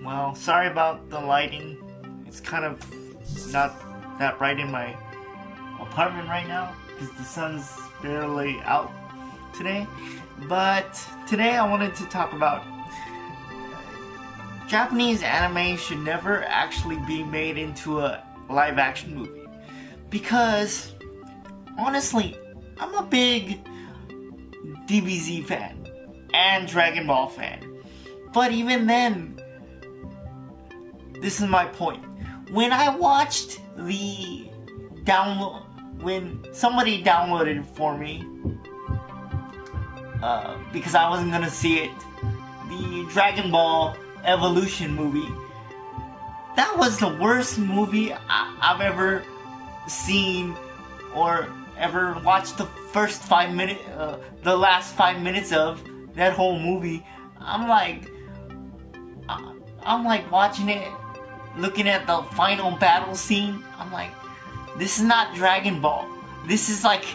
Well, sorry about the lighting. It's kind of not that bright in my apartment right now because the sun's barely out today. But today I wanted to talk about Japanese anime should never actually be made into a live action movie. Because, honestly, I'm a big DBZ fan and Dragon Ball fan. But even then, this is my point. When I watched the download, when somebody downloaded it for me, because I wasn't gonna see it, the Dragon Ball Evolution movie, that was the worst movie I've ever seen or ever watched. The first 5 minutes, the last 5 minutes of that whole movie, I'm like watching it, looking at the final battle scene. I'm like, this is not Dragon Ball. This is like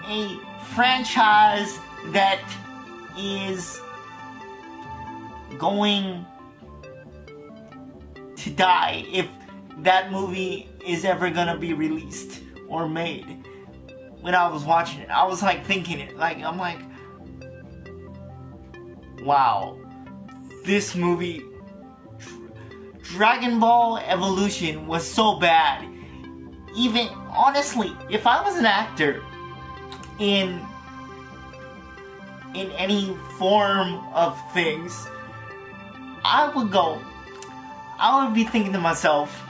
a franchise that is going to die if that movie is ever gonna be released or made. When I was watching it, I was like thinking it, I'm like, wow, this movie, Dragon Ball Evolution, was so bad. Even, honestly, if I was an actor in any form of things, I would be thinking to myself,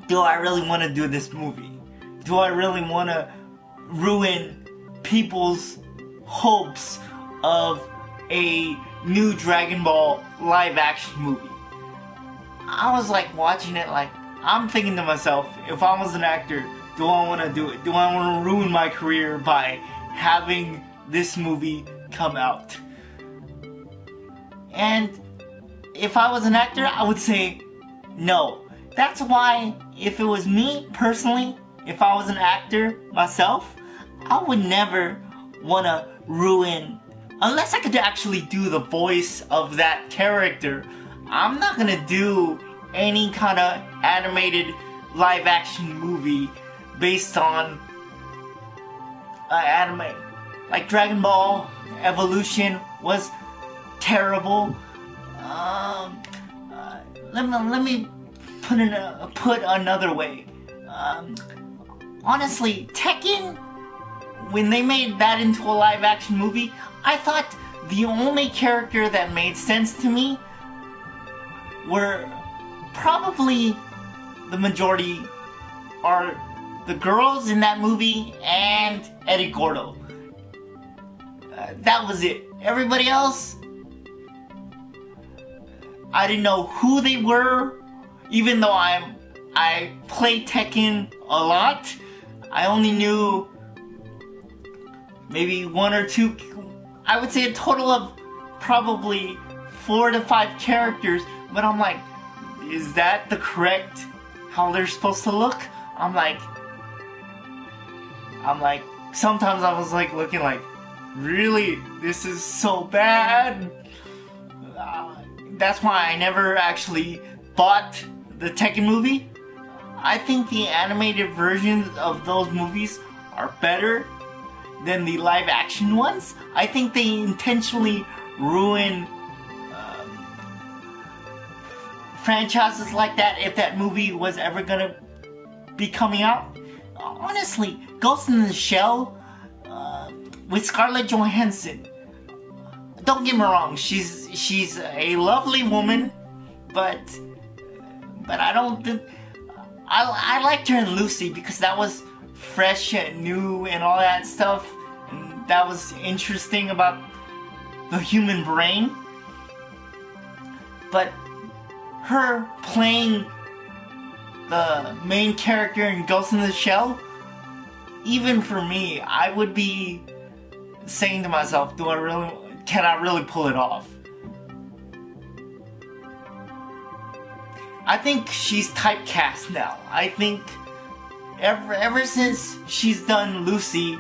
do I really want to do this movie? Do I really want to ruin people's hopes of a new Dragon Ball live action movie? I was like watching it, like, I'm thinking to myself, if I was an actor, do I want to do it? Do I want to ruin my career by having this movie come out? And if I was an actor, I would say no. That's why, if it was me personally, if I was an actor myself, I would never want to ruin, unless I could actually do the voice of that character. I'm not gonna do any kind of animated live action movie based on anime. Like Dragon Ball Evolution was terrible. Let me put another way. Honestly, Tekken, when they made that into a live action movie, I thought the only character that made sense to me were probably the majority are the girls in that movie and Eddie Gordo. That was it. Everybody else, I didn't know who they were. Even though I played Tekken a lot, I only knew maybe one or two. I would say a total of probably 4 to 5 characters. But I'm like, is that the correct how they're supposed to look? I'm like, sometimes I was like looking like, really? This is so bad? That's why I never actually bought the Tekken movie. I think the animated versions of those movies are better than the live action ones. I think they intentionally ruin franchises like that if that movie was ever gonna be coming out. Honestly, Ghost in the Shell with Scarlett Johansson. Don't get me wrong, she's a lovely woman, but I don't think I liked her in Lucy because that was fresh and new and all that stuff, and that was interesting about the human brain. But her playing the main character in Ghost in the Shell, even for me, I would be saying to myself, can I really pull it off? I think she's typecast now. I think ever since she's done Lucy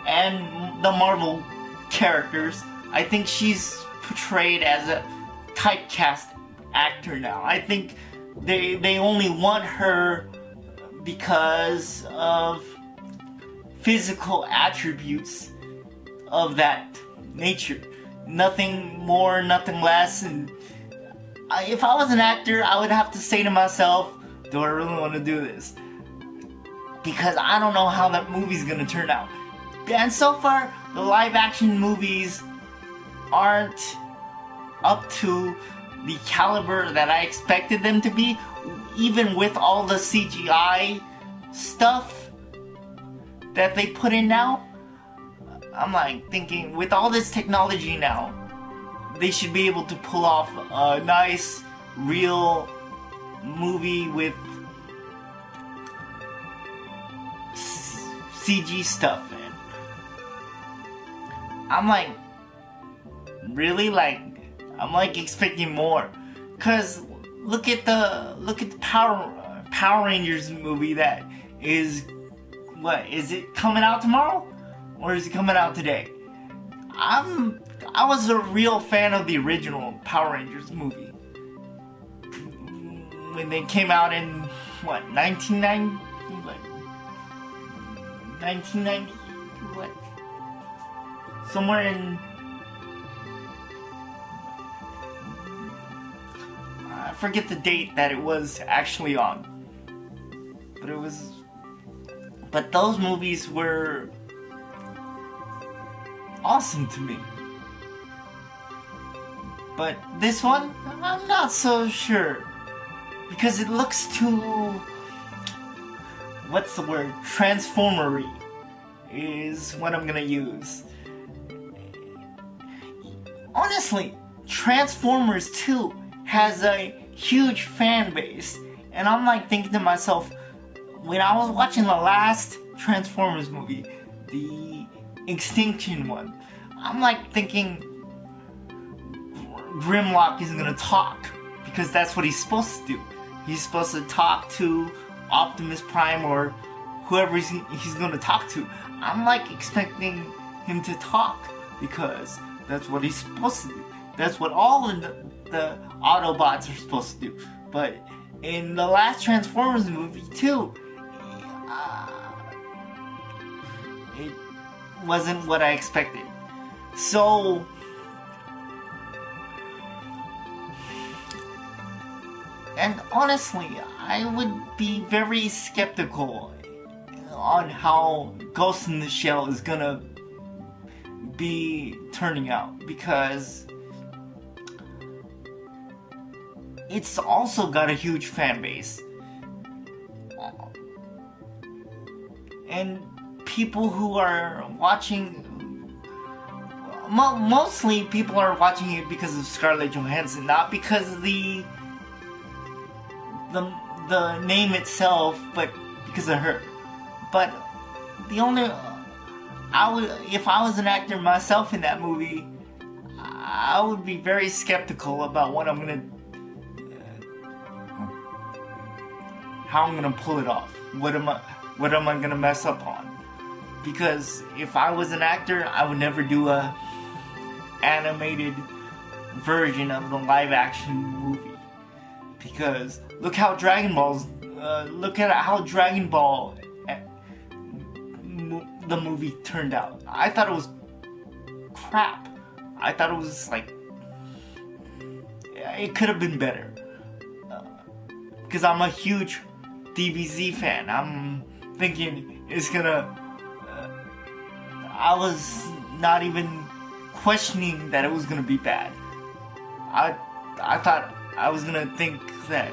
and the Marvel characters, I think she's portrayed as typecast actor now. I think they only want her because of physical attributes of that nature. Nothing more, nothing less. And if I was an actor, I would have to say to myself, do I really want to do this? Because I don't know how that movie's gonna turn out. And so far, the live action movies aren't up to the caliber that I expected them to be, even with all the CGI stuff that they put in now. I'm like thinking, with all this technology now, they should be able to pull off a nice, real movie with CG stuff. And I'm like, really? Like, I'm like expecting more. Cause look at the Power Rangers movie that is, what, is it coming out tomorrow? Or is it coming out today? I was a real fan of the original Power Rangers movie. When they came out in, what, 1990? What? 1990? What? Somewhere in... I forget the date that it was actually on. But it was... But those movies were awesome to me. But this one, I'm not so sure. Because it looks too... What's the word? Transformery is what I'm gonna use. Honestly, Transformers 2 has a huge fan base. And I'm like thinking to myself, when I was watching the last Transformers movie, the Extinction one, I'm like thinking Grimlock is gonna talk, because that's what he's supposed to do. He's supposed to talk to Optimus Prime or whoever he's gonna talk to. I'm like expecting him to talk, because that's what he's supposed to do. That's what all the Autobots are supposed to do. But in the last Transformers movie too, it wasn't what I expected. So and honestly, I would be very skeptical on how Ghost in the Shell is gonna be turning out, because it's also got a huge fan base. And people who are watching, mostly people are watching it because of Scarlett Johansson, not because of the name itself, but because of her. But the only, if I was an actor myself in that movie, I would be very skeptical about what I'm gonna, how I'm gonna pull it off. What am I gonna mess up on? Because if I was an actor, I would never do a animated version of the live action movie. Because look how Dragon Ball's, look at how Dragon Ball, the movie turned out. I thought it was crap. I thought it was like, it could have been better. Because I'm a huge DBZ fan. I'm thinking it's gonna, I was not even questioning that it was gonna be bad. I thought I was gonna think that,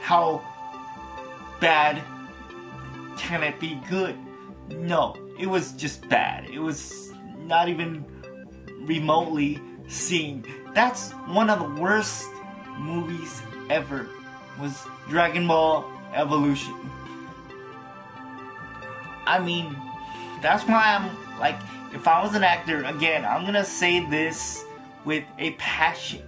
how bad can it be good? No, it was just bad. It was not even remotely seen. That's one of the worst movies ever, was Dragon Ball Evolution. I mean, that's why I'm like, if I was an actor, again, I'm gonna say this with a passion.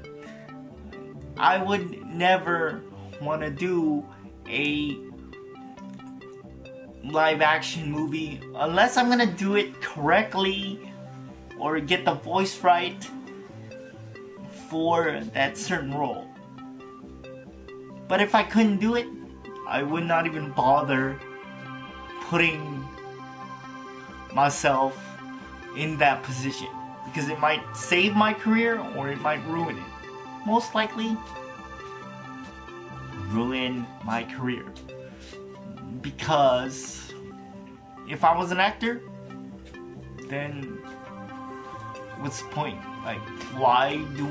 I would never want to do a live action movie unless I'm gonna do it correctly or get the voice right for that certain role. But if I couldn't do it, I would not even bother putting myself in that position, because it might save my career or it might ruin it. Most likely, ruin my career. Because if I was an actor, then what's the point? Like, why do...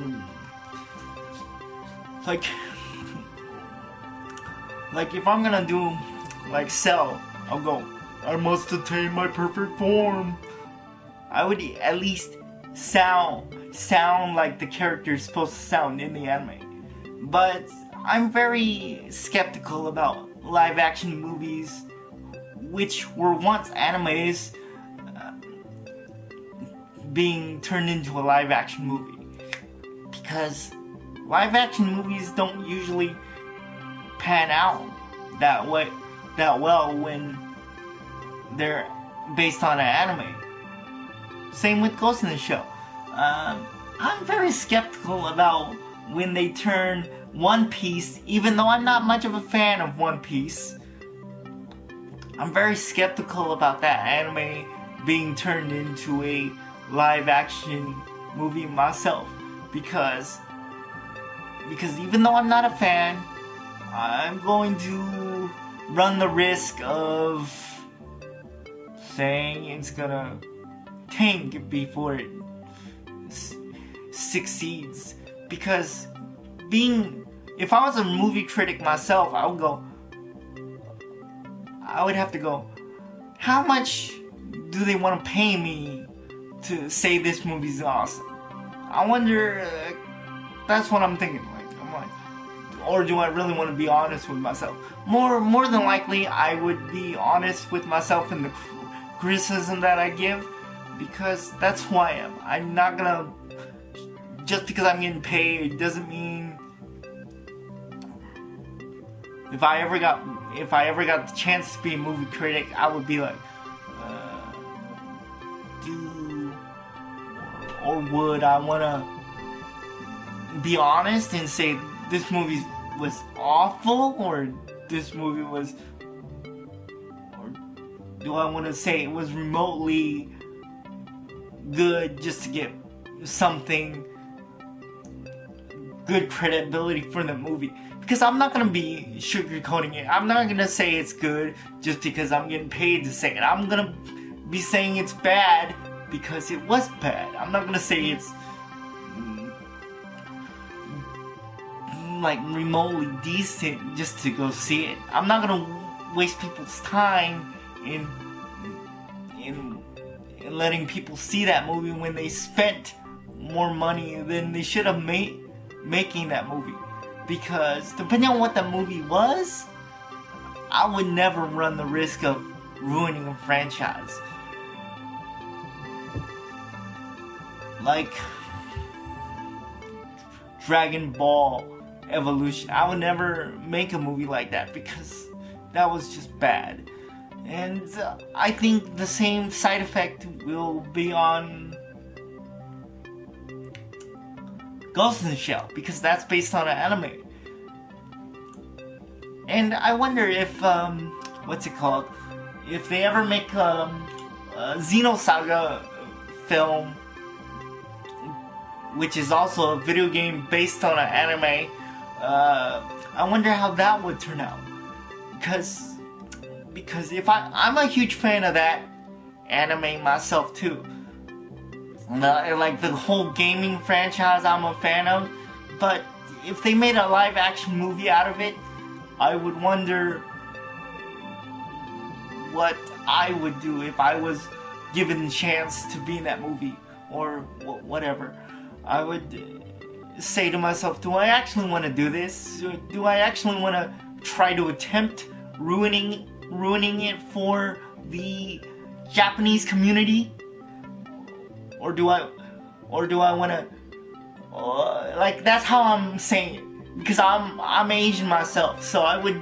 Like, if I'm gonna do, like, Cell, I'll go, I must attain my perfect form. I would at least sound like the character is supposed to sound in the anime. But I'm very skeptical about live action movies, which were once animes, being turned into a live action movie. Because live action movies don't usually pan out that well when they're based on an anime. Same with Ghost in the Shell. I'm very skeptical about when they turn One Piece, even though I'm not much of a fan of One Piece. I'm very skeptical about that anime being turned into a live action movie myself, because even though I'm not a fan, I'm going to run the risk of saying it's gonna tank before it succeeds. Because if I was a movie critic myself, I would have to go, how much do they want to pay me to say this movie's awesome? I wonder, that's what I'm thinking. I'm like, or do I really want to be honest with myself? More than likely, I would be honest with myself in the criticism that I give, because that's who I am. I'm not gonna, just because I'm getting paid doesn't mean, if I ever got the chance to be a movie critic, I would be like, or would I want to be honest and say this movie was awful, or this movie was, or do I want to say it was remotely good just to get something, good credibility for the movie? Because I'm not going to be sugarcoating it. I'm not going to say it's good just because I'm getting paid to say it. I'm going to be saying it's bad because it was bad. I'm not going to say it's like remotely decent just to go see it. I'm not going to waste people's time in letting people see that movie when they spent more money than they should have made making that movie. Because depending on what the movie was, I would never run the risk of ruining a franchise. Like Dragon Ball Evolution, I would never make a movie like that because that was just bad. And I think the same side effect will be on Ghost in the Shell, because that's based on an anime. And I wonder if, what's it called? If they ever make a Xenosaga film, which is also a video game based on an anime, I wonder how that would turn out. Because if I'm a huge fan of that anime myself too. Like the whole gaming franchise I'm a fan of, but if they made a live action movie out of it, I would wonder what I would do if I was given the chance to be in that movie, or whatever. I would say to myself, do I actually want to do this? Do I actually want to try to attempt ruining it for the Japanese community? Or do I want to, like, that's how I'm saying it, because I'm Asian myself, so I would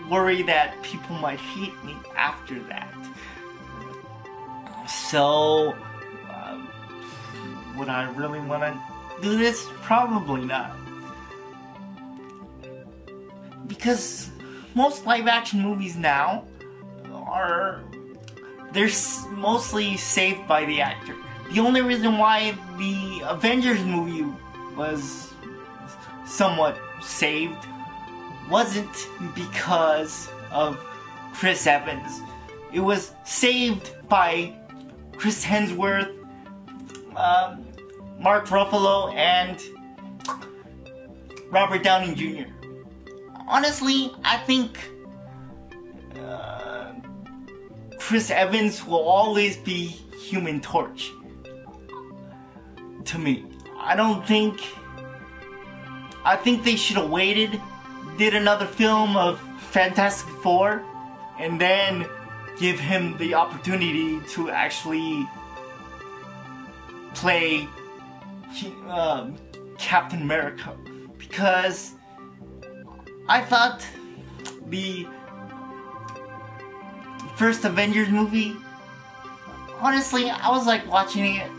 worry that people might hate me after that. So, would I really want to do this? Probably not. Because most live action movies now they're mostly saved by the actor. The only reason why the Avengers movie was somewhat saved wasn't because of Chris Evans. It was saved by Chris Hemsworth, Mark Ruffalo, and Robert Downey Jr. Honestly, I think Chris Evans will always be Human Torch to me. I think they should have waited, did another film of Fantastic Four, and then give him the opportunity to actually play Captain America. Because I thought the first Avengers movie, honestly, I was like watching it,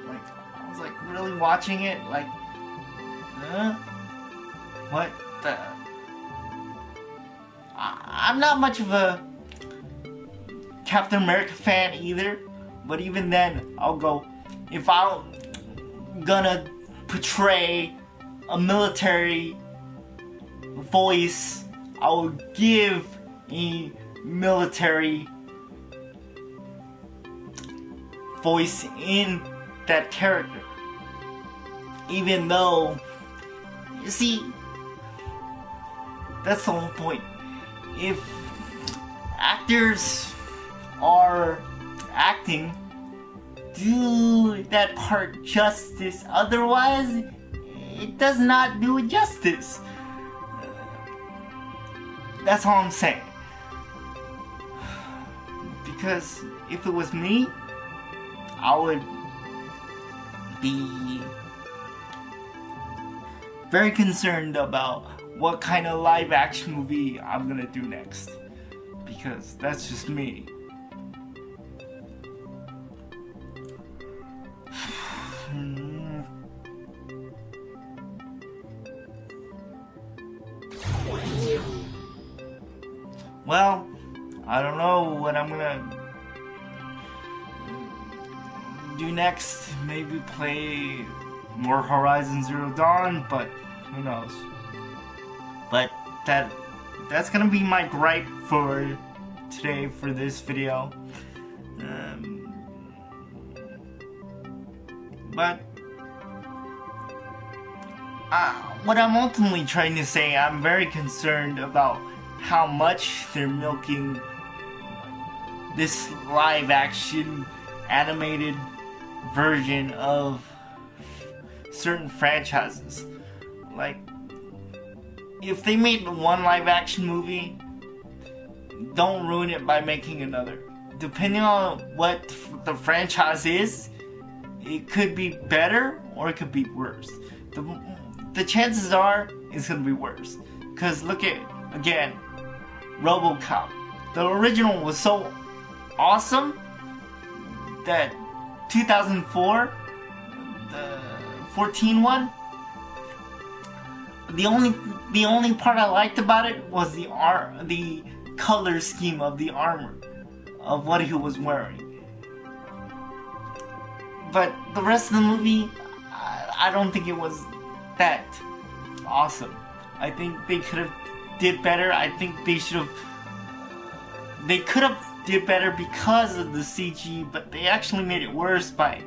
I was like really watching it, like, what the? I'm not much of a Captain America fan either, but even then, I'll go, if I'm gonna portray a military voice, I will give a military voice in that character. Even though, you see, that's the whole point. If actors are acting, do that part justice. Otherwise, it does not do it justice. That's all I'm saying. Because if it was me, I would be very concerned about what kind of live action movie I'm gonna do next. Because that's just me. Well, I don't know what I'm gonna do next. Maybe play more Horizon Zero Dawn, but who knows. But that's gonna be my gripe for today, for this video. But what I'm ultimately trying to say, I'm very concerned about how much they're milking this live action animated version of certain franchises. Like, if they made one live action movie, don't ruin it by making another. Depending on what the franchise is, it could be better or it could be worse. The chances are it's gonna be worse. Cause look at, again, RoboCop. The original was so awesome that 2004, the 14 one, the only part I liked about it was the color scheme of the armor, of what he was wearing. But the rest of the movie, I don't think it was that awesome. I think they could have did better. I think they could have did better because of the CG, but they actually made it worse by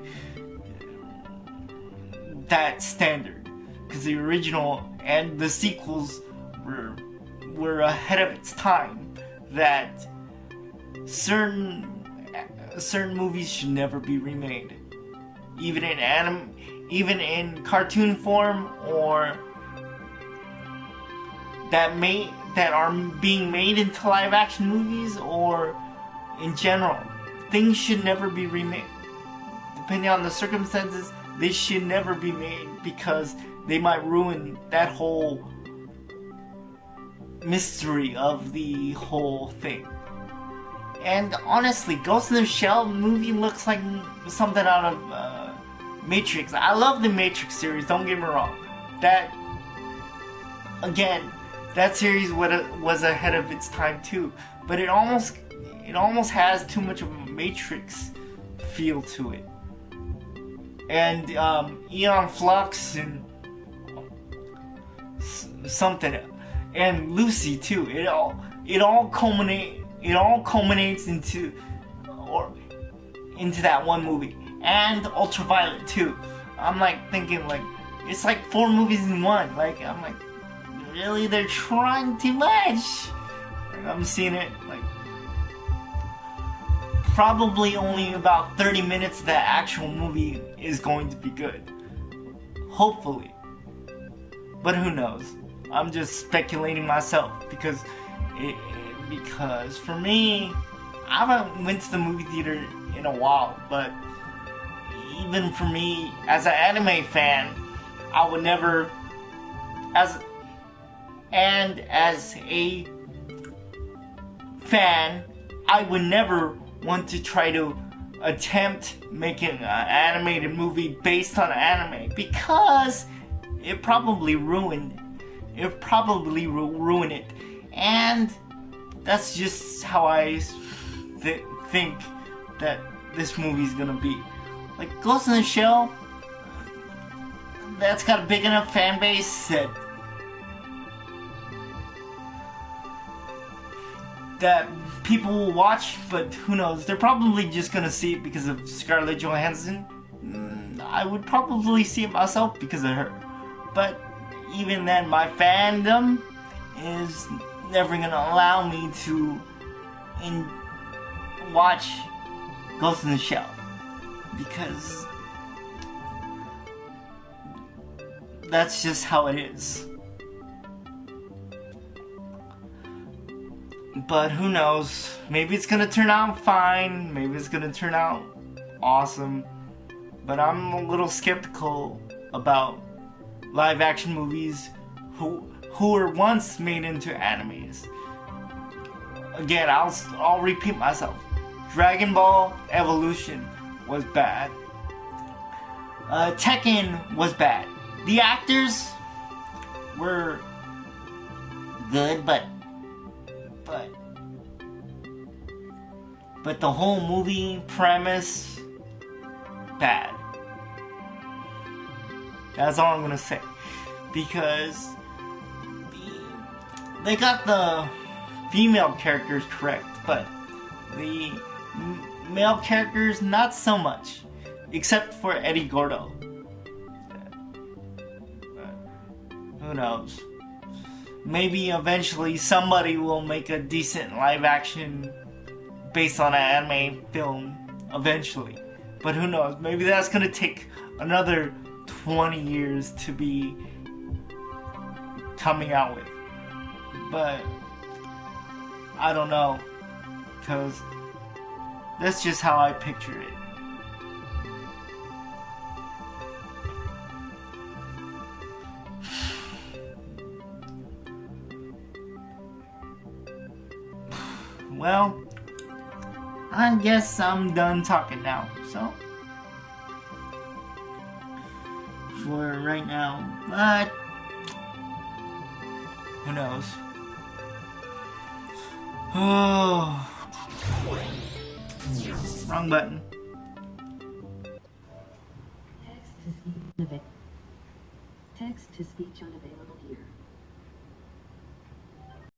that standard. Because the original and the sequels were ahead of its time. That certain movies should never be remade, even in cartoon form, or that are being made into live action movies, or in general. Things should never be remade. Depending on the circumstances, they should never be made, because they might ruin that whole mystery of the whole thing. And honestly, Ghost in the Shell movie looks like something out of Matrix. I love the Matrix series. Don't get me wrong. That again, that series was ahead of its time too. But it almost has too much of a Matrix feel to it. And Aeon Flux and something, and Lucy too. It all culminates into that one movie. And Ultraviolet too. I'm like thinking like it's like 4 movies in one. Like I'm like, really, they're trying too much. Like, I'm seeing it like probably only about 30 minutes of that actual movie is going to be good. Hopefully. But who knows? I'm just speculating myself because for me, I haven't went to the movie theater in a while, but even for me as an anime fan, I would never as a fan, I would never want to try to attempt making an animated movie based on anime because it probably ruin it, and that's just how I think that this movie's gonna be. Like Ghost in the Shell, that's got a big enough fan base that people will watch, but who knows? They're probably just gonna see it because of Scarlett Johansson. I would probably see it myself because of her. But even then, my fandom is never gonna allow me to watch Ghost in the Shell because that's just how it is. But who knows? Maybe it's gonna turn out fine. Maybe it's gonna turn out awesome. But I'm a little skeptical about live action movies who were once made into animes. Again, I'll repeat myself. Dragon Ball Evolution was bad. Tekken was bad. The actors were good, but the whole movie premise, bad. That's all I'm gonna say. Because they got the female characters correct, but the male characters not so much. Except for Eddie Gordo. Who knows? Maybe eventually somebody will make a decent live action based on an anime film eventually. But who knows? Maybe that's gonna take another 20 years to be coming out with. But I don't know, because that's just how I picture it. Well, I guess I'm done talking now, so for right now, but who knows? Oh, wrong button. Text to speech unavailable here.